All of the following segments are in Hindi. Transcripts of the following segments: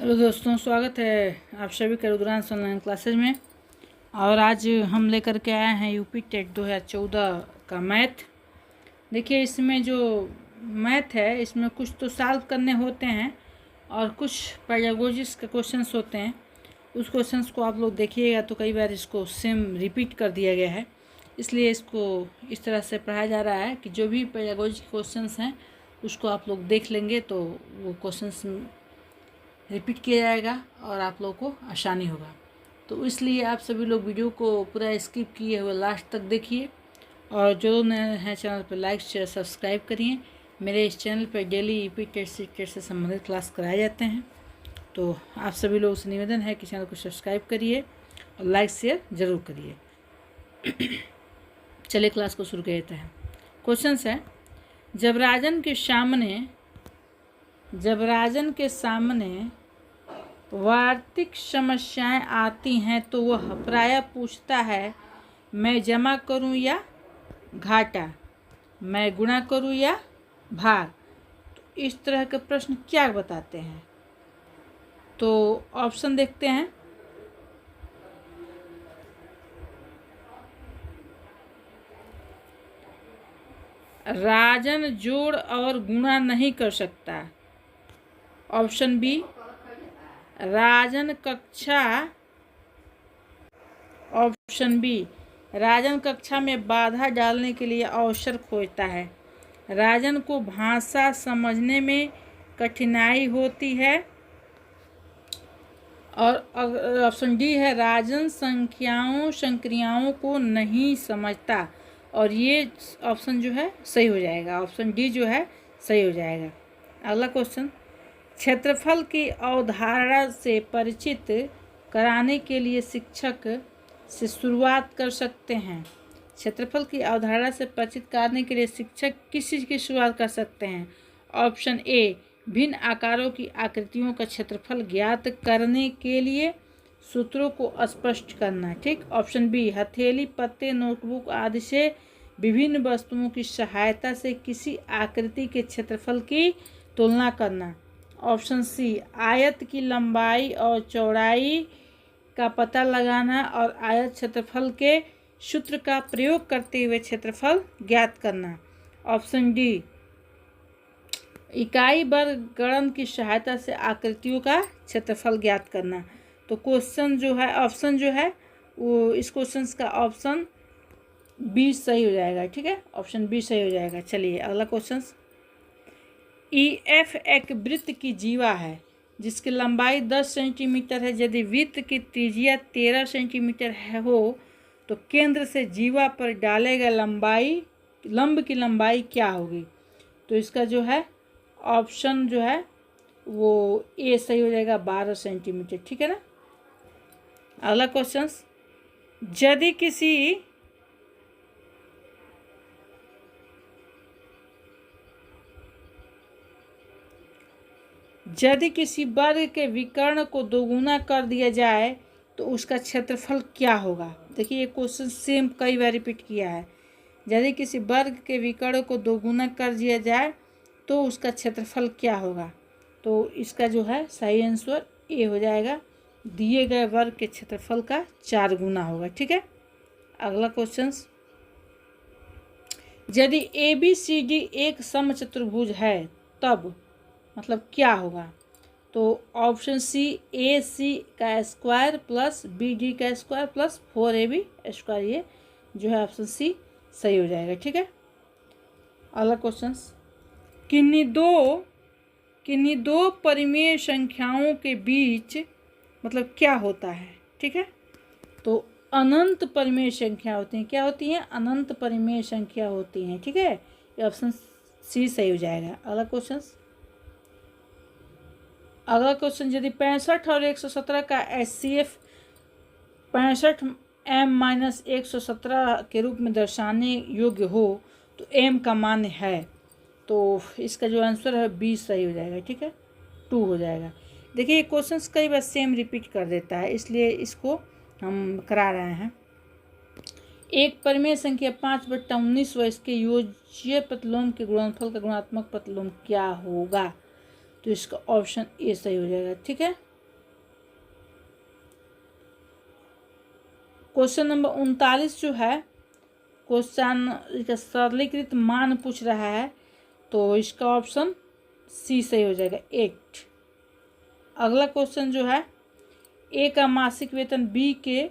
हेलो दोस्तों, स्वागत है आप सभी का रुद्रांश ऑनलाइन क्लासेज में। और आज हम लेकर के आए हैं यूपी टेट 2014 का मैथ। देखिए, इसमें जो मैथ है इसमें कुछ तो सॉल्व करने होते हैं और कुछ पेडागोजिक्स के क्वेश्चंस होते हैं। उस क्वेश्चंस को आप लोग देखिएगा तो कई बार इसको सेम रिपीट कर दिया गया है, इसलिए इसको इस तरह से पढ़ाया जा रहा है कि जो भी पेडागोजिक क्वेश्चंस हैं उसको आप लोग देख लेंगे तो वो क्वेश्चंस रिपीट किया जाएगा और आप लोगों को आसानी होगा। तो इसलिए आप सभी लोग वीडियो को पूरा स्किप किए हुए लास्ट तक देखिए, और जो नए हैं चैनल पर लाइक शेयर सब्सक्राइब करिए। मेरे इस चैनल पर डेली यूपी टेट से संबंधित क्लास कराए जाते हैं, तो आप सभी लोगों से निवेदन है कि चैनल को सब्सक्राइब करिए और लाइक शेयर ज़रूर करिए। चलिए क्लास को शुरू किया जाता है। क्वेश्चन है, जब राजन के सामने वार्षिक समस्याएं आती हैं तो वह प्रायः पूछता है, मैं जमा करूं या घाटा, मैं गुणा करूं या भाग। तो इस तरह के प्रश्न क्या बताते हैं? तो ऑप्शन देखते हैं। राजन जोड़ और गुणा नहीं कर सकता। ऑप्शन बी, राजन कक्षा में बाधा डालने के लिए अवसर खोजता है। राजन को भाषा समझने में कठिनाई होती है। और ऑप्शन डी है, राजन संक्रियाओं को नहीं समझता। और ये ऑप्शन जो है सही हो जाएगा, ऑप्शन डी जो है सही हो जाएगा। अगला क्वेश्चन, क्षेत्रफल की अवधारणा से परिचित कराने के लिए शिक्षक से शुरुआत कर सकते हैं। क्षेत्रफल की अवधारणा से परिचित कराने के लिए शिक्षक किस चीज़ की शुरुआत कर सकते हैं? ऑप्शन ए, भिन्न आकारों की आकृतियों का क्षेत्रफल ज्ञात करने के लिए सूत्रों को स्पष्ट करना। ठीक। ऑप्शन बी, हथेली, पत्ते, नोटबुक आदि से विभिन्न वस्तुओं की सहायता से किसी आकृति के क्षेत्रफल की तुलना करना। ऑप्शन सी, आयत की लंबाई और चौड़ाई का पता लगाना और आयत क्षेत्रफल के सूत्र का प्रयोग करते हुए क्षेत्रफल ज्ञात करना। ऑप्शन डी, इकाई वर्ग गणन की सहायता से आकृतियों का क्षेत्रफल ज्ञात करना। तो क्वेश्चन जो है, ऑप्शन जो है वो इस क्वेश्चन का ऑप्शन बी सही हो जाएगा। ठीक है, ऑप्शन बी सही हो जाएगा। चलिए अगला क्वेश्चन, EF एक वृत्त की जीवा है जिसकी लंबाई 10 सेंटीमीटर है। यदि वृत्त की त्रिज्या 13 सेंटीमीटर हो तो केंद्र से जीवा पर डाले गए लंब की लंबाई क्या होगी? तो इसका जो है ऑप्शन जो है वो ए सही हो जाएगा, 12 सेंटीमीटर। ठीक है ना। अगला क्वेश्चन, यदि किसी वर्ग के विकर्ण को दोगुना कर दिया जाए तो उसका क्षेत्रफल क्या होगा? देखिए, ये क्वेश्चन सेम कई बार रिपीट किया है। यदि किसी वर्ग के विकर्ण को दोगुना कर दिया जाए तो उसका क्षेत्रफल क्या होगा? तो इसका जो है सही आंसर ए हो जाएगा, दिए गए वर्ग के क्षेत्रफल का 4 गुना होगा। ठीक है। अगला क्वेश्चन, यदि ABCD एक समचतुर्भुज है तब मतलब क्या होगा? तो ऑप्शन सी, AC का स्क्वायर प्लस BD का स्क्वायर प्लस 4AB स्क्वायर, ये जो है ऑप्शन सी सही हो जाएगा। ठीक है। अगला क्वेश्चन, किन्हीं दो परिमेय संख्याओं के बीच मतलब क्या होता है? ठीक है। तो अनंत परिमेय संख्या होती हैं। क्या होती हैं? अनंत परिमेय संख्या होती हैं। ठीक है, ये ऑप्शन सी सही हो जाएगा। अगला क्वेश्चन, यदि 65 और 117 का HCF 65m-117 के रूप में दर्शाने योग्य हो तो m का मान है। तो इसका जो आंसर है बी सही हो जाएगा। ठीक है, 2 हो जाएगा। देखिए, ये क्वेश्चंस कई बार सेम रिपीट कर देता है, इसलिए इसको हम करा रहे हैं। एक परिमेय संख्या 5/19 व इसके योज्य प्रतिलोम के गुणनफल का गुणात्मक प्रतिलोम क्या होगा? तो इसका ऑप्शन ए सही हो जाएगा। ठीक है। क्वेश्चन नंबर 39 जो है, क्वेश्चन इसका सरलीकृत मान पूछ रहा है, तो इसका ऑप्शन सी सही हो जाएगा 8। अगला क्वेश्चन जो है, ए का मासिक वेतन बी के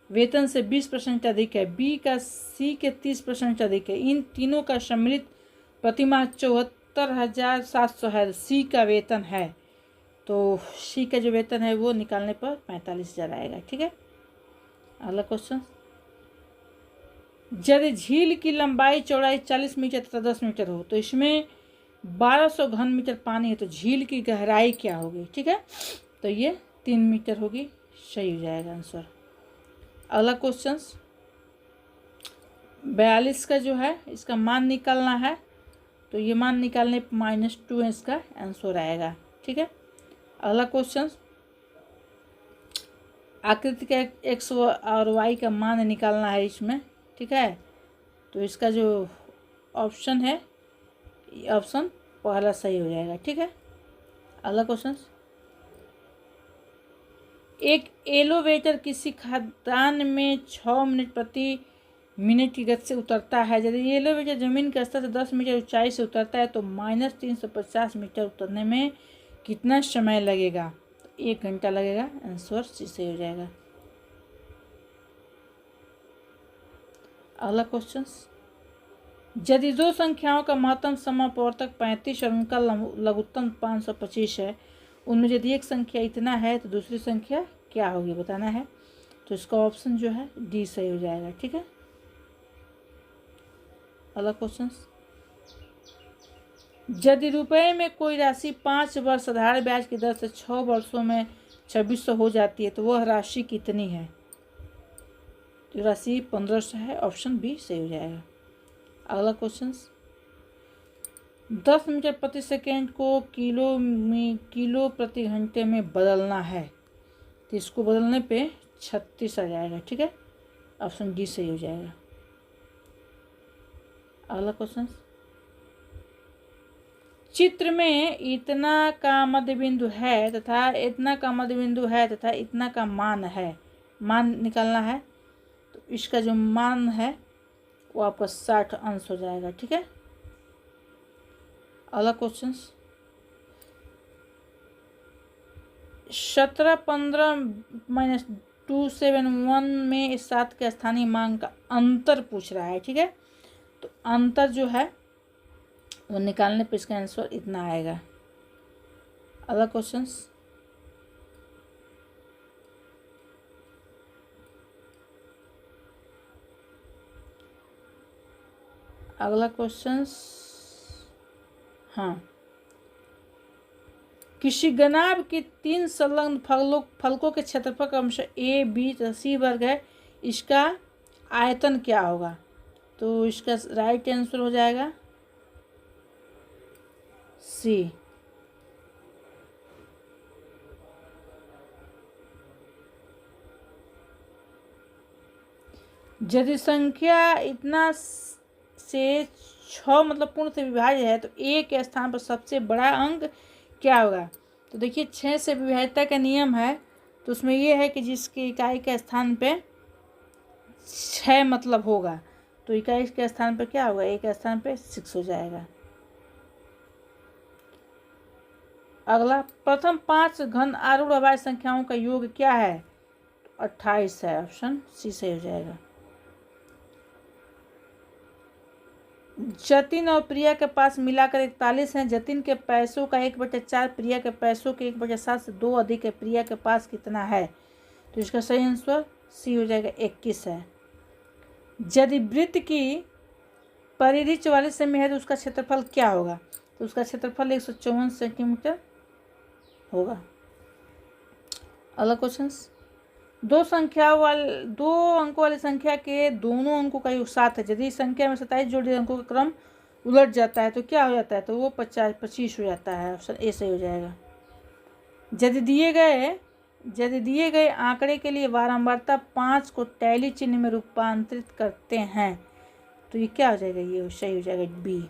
वेतन से 20% अधिक है, बी का सी के 30% अधिक है, इन तीनों का सम्मिलित प्रतिमाह 74,700 है, सी का वेतन है, तो सी का जो वेतन है वो निकालने पर 45,000 आएगा। ठीक है। अगला क्वेश्चन, यदि झील की लंबाई चौड़ाई 40 मीटर तथा 10 मीटर हो तो इसमें 1200 घन मीटर पानी है, तो झील की गहराई क्या होगी? ठीक है, तो ये 3 मीटर होगी, सही हो जाएगा आंसर। अगला क्वेश्चन 42 का जो है, इसका मान निकालना है, तो ये मान निकालने -2 इसका आंसर आएगा। ठीक है। अगला क्वेश्चन, आकृति का एक्स और वाई का मान निकालना है इसमें। ठीक है, तो इसका जो ऑप्शन है, ऑप्शन पहला सही हो जाएगा। ठीक है। अगला क्वेश्चन, एक एलिवेटर किसी खदान में 6 मिनट प्रति मिनट की गति से उतरता है। यदि एलिवेटर जमीन के स्तर से 10 मीटर ऊंचाई से उतरता है तो -350 मीटर उतरने में कितना समय लगेगा? तो 1 घंटा लगेगा, आंसर सी सही हो जाएगा। अगला क्वेश्चन, यदि दो संख्याओं का महत्तम समापवर्तक 35 और उनका लघुत्तम 525 है, उनमें यदि एक संख्या इतना है तो दूसरी संख्या क्या होगी बताना है, तो इसका ऑप्शन जो है डी सही हो जाएगा। ठीक है। अगला क्वेश्चन, यदि रुपए में कोई राशि 5 वर्ष साधारण ब्याज की दर से 6 वर्षों में 2600 हो जाती है तो वह राशि कितनी है? तो राशि 1500 है, ऑप्शन बी सही हो जाएगा। अगला क्वेश्चन, 10 मीटर प्रति सेकेंड को किलो प्रति घंटे में बदलना है, तो इसको बदलने पे 36 आ जाएगा। ठीक है, ऑप्शन डी सही हो जाएगा। अगला क्वेश्चन, चित्र में इतना का मध्य बिंदु है तथा इतना का मध्य बिंदु है तथा इतना का मान है, मान निकालना है, तो इसका जो मान है वो आपका 60 अंश हो जाएगा। ठीक है। अगला क्वेश्चन, 17 15 -271 में 7 के स्थानीय मान का अंतर पूछ रहा है। ठीक है, तो अंतर जो है वो निकालने पर इसका आंसर इतना आएगा। अगला क्वेश्चन, हाँ, किसी गनाब की 3 संलग्न फलकों के क्षेत्रफल का अंश ए बी तथा सी वर्ग है, इसका आयतन क्या होगा? तो इसका राइट आंसर हो जाएगा सी। यदि संख्या इतना से 6 मतलब पूर्ण से विभाज्य है तो ए के स्थान पर सबसे बड़ा अंक क्या होगा? तो देखिए 6 से विभाज्यता का नियम है, तो उसमें ये है कि जिसकी इकाई के स्थान पे 6 मतलब होगा, तो इकाई के स्थान पे क्या होगा? ए के स्थान पे 6 हो जाएगा। अगला, प्रथम 5 घन आरूढ़ अभाज्य संख्याओं का योग क्या है? तो 28 है, ऑप्शन सी सही हो जाएगा। जतिन और प्रिया के पास मिलाकर 41 हैं। जतिन के पैसों का 1/4, प्रिया के पैसों के 1/7 से 2 अधिक है, प्रिया के पास कितना है? तो इसका सही आंसर सी हो जाएगा, 21 है। यदि वृत्त की परिधि 44 सेमी है तो उसका क्षेत्रफल क्या होगा? तो उसका क्षेत्रफल 154 सेंटीमीटर होगा। अगला क्वेश्चन, दो अंकों वाली संख्या के दोनों अंकों का योग 7 है। यदि संख्या में 27 जोड़ी अंकों का क्रम उलट जाता है तो क्या हो जाता है? तो वो 25 हो जाता है, ऑप्शन ए सही हो जाएगा। यदि दिए गए आंकड़े के लिए बारंबारता 5 को टैली चिन्ह में रूपांतरित करते हैं तो ये क्या हो जाएगा? ये सही हो जाएगा, बी।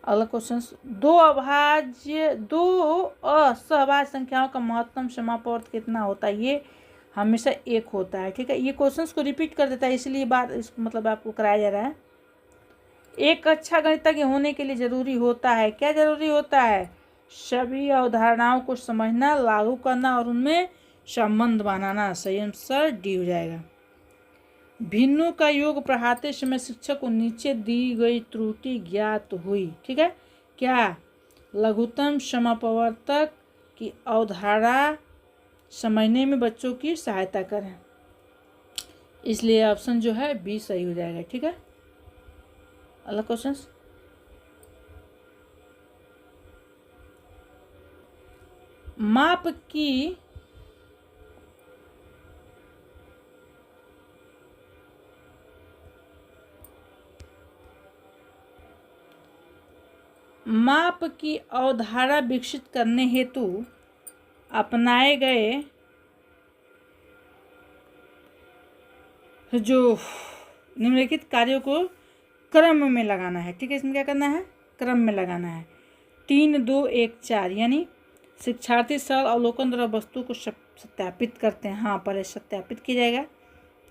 अगला क्वेश्चन, दो असहभाज्य संख्याओं का महत्तम समापवर्त कितना होता है? ये हमेशा एक होता है। ठीक है, ये क्वेश्चंस को रिपीट कर देता है, इसलिए बात इस मतलब आपको कराया जा रहा है। एक अच्छा गणितज्ञ होने के लिए जरूरी होता है, क्या जरूरी होता है? सभी अवधारणाओं को समझना, लागू करना और उनमें संबंध बनाना। सही आंसर डी हो जाएगा। भिन्नों का योग पढ़ाते समय शिक्षक को नीचे दी गई त्रुटि ज्ञात हुई। ठीक है, क्या? लघुत्तम समापवर्तक की अवधारणा समझने में बच्चों की सहायता करें, इसलिए ऑप्शन जो है बी सही हो जाएगा। ठीक है, अगला क्वेश्चन। माप की अवधारणा विकसित करने हेतु अपनाए गए जो निम्नलिखित कार्यों को क्रम में लगाना है। ठीक है, इसमें क्या करना है? क्रम में लगाना है। 3, 2, 1, 4 यानी शिक्षार्थी सरल अवलोकन द्वारा वस्तु को सत्यापित करते हैं। हाँ, पहले सत्यापित किया जाएगा,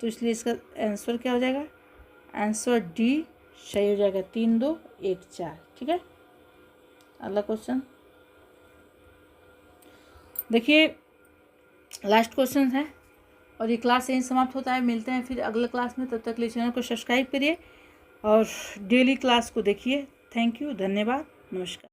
तो इसलिए इसका आंसर क्या हो जाएगा? आंसर डी सही हो जाएगा। 3, 2, 1, 4। ठीक है, अगला क्वेश्चन देखिए, लास्ट क्वेश्चन है और ये क्लास यहीं समाप्त होता है। मिलते हैं फिर अगले क्लास में, तब तक के लिए चैनल को सब्सक्राइब करिए और डेली क्लास को देखिए। थैंक यू, धन्यवाद, नमस्कार।